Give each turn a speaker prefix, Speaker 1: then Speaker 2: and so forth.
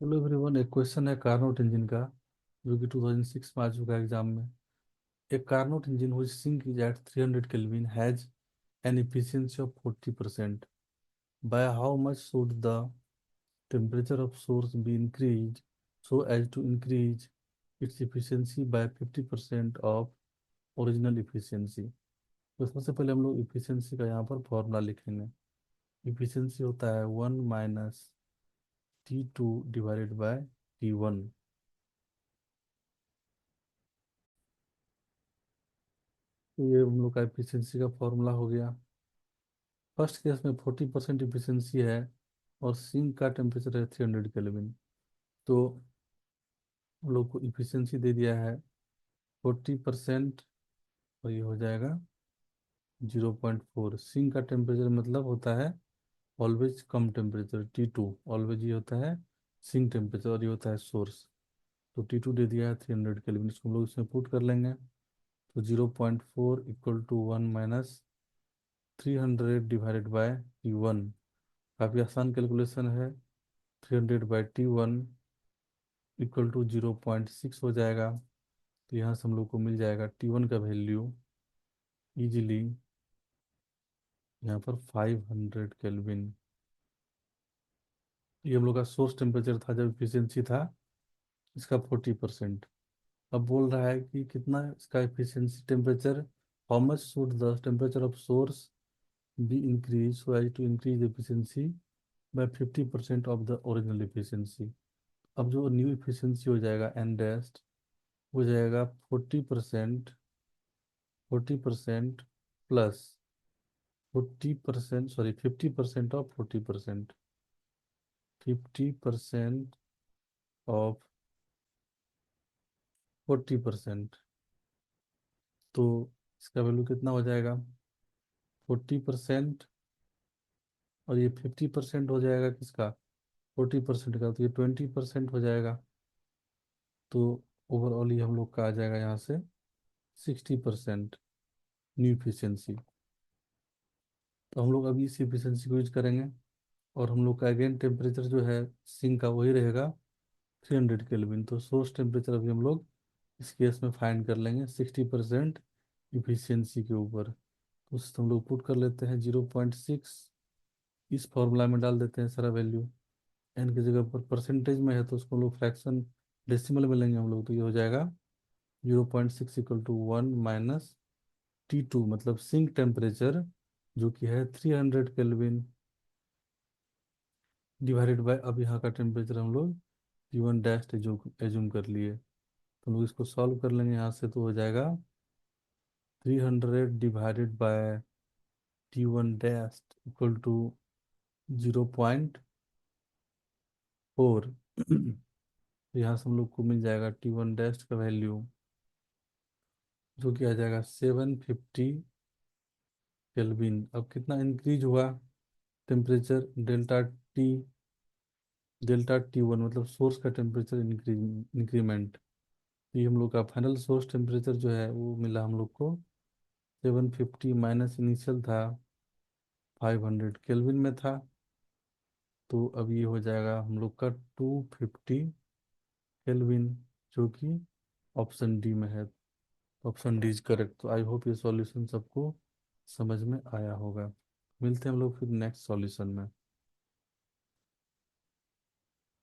Speaker 1: Hello everyone, एक question है Carnot engine का, जो कि 2006 में आ चुका है एग्जाम में। एक Carnot engine which sink is at 300 kelvin has an efficiency of 40%. By how much should the temperature of source be increased so as to increase its efficiency by 50% of original efficiency? तो सबसे पहले हम लोग efficiency का यहाँ पर formula लिखेंगे। Efficiency होता है 1 - T2 डिवाइडेड बाय T1। तो ये हम लोग का एफिशिएंसी का फॉर्मूला हो गया। फर्स्ट केस में 40% इफिशियंसी है और सिंक का टेम्परेचर है 300 केल्विन। तो हम लोग को इफिशियंसी दे दिया है 40%, और ये हो जाएगा 0.4। सिंक का टेम्परेचर मतलब होता है always come temperature T2, always ये होता है सिंक टेम्परेचर, और ये होता है सोर्स। तो T2 दे दिया है 300 केल्विन, इसको हम लोग इसमें पुट कर लेंगे। तो 0.4 equal to 1 - 300 divided by T1। काफ़ी आसान कैलकुलेशन है। 300/T1 इक्वल टू 0.6 हो जाएगा। तो यहाँ से हम लोग को मिल जाएगा T1 का वैल्यू इजीली यहाँ पर 500 केल्विन। ये हम लोग का सोर्स टेम्परेचर था जब इफिशियंसी था इसका 40%। अब बोल रहा है कि कितना इसका efficiency temperature, how much should the temperature of source be increase so as to increase efficiency by 50% of the original efficiency. अब जो न्यू एफिशिएंसी हो जाएगा एन डैश हो जाएगा 40%, 40% प्लस 40%, सॉरी 50% ऑफ 40%, 50% ऑफ 40%। तो इसका वैल्यू कितना हो जाएगा? 40%, और ये 50% हो जाएगा किसका? 40% का, तो ये 20% हो जाएगा। तो ओवरऑल ये हम लोग का आ जाएगा यहाँ से 60% न्यू इफिशियंसी। तो हम लोग अभी इस इफिशियंसी को यूज करेंगे, और हम लोग का अगेन टेम्परेचर जो है सिंक का वही रहेगा 300 केल्विन। तो सोर्स टेम्परेचर अभी हम लोग इस केस में फाइंड कर लेंगे 60% इफिशियंसी के ऊपर। तो उससे हम लोग पुट कर लेते हैं 0.6, इस फॉर्मूला में डाल देते हैं सारा वैल्यू। एन की जगह पर परसेंटेज में है तो उसको हम लोग फ्रैक्शन डेसिमल में लेंगे हम लोग। तो ये हो जाएगा 0.6 इक्वल टू 1 - T2, मतलब सिंक टेम्परेचर जो कि है 300 केल्विन डिवाइडेड बाय, अब यहाँ का टेम्परेचर हम लोग T1 डैश एज्यूम कर लिए। तो हम लोग इसको सॉल्व कर लेंगे यहाँ से, तो हो जाएगा 300 divided by T1 dash equal to 0.4। तो यहाँ से हम लोग को मिल जाएगा T1 डैश का वैल्यू, जो कि आ जाएगा 750 केल्विन। अब कितना इंक्रीज हुआ टेम्परेचर? डेल्टा T1 मतलब सोर्स का टेम्परेचर इंक्रीमेंट। ये हम लोग का फाइनल सोर्स टेम्परेचर जो है वो मिला हम लोग को 750, माइनस इनिशियल था 500 केल्विन में था। तो अब ये हो जाएगा हम लोग का 250 केल्विन, जो कि ऑप्शन डी में है। Option D is correct. तो आई होप ये सॉल्यूशन सबको समझ में आया होगा। मिलते हैं हम लोग फिर नेक्स्ट सॉल्यूशन में।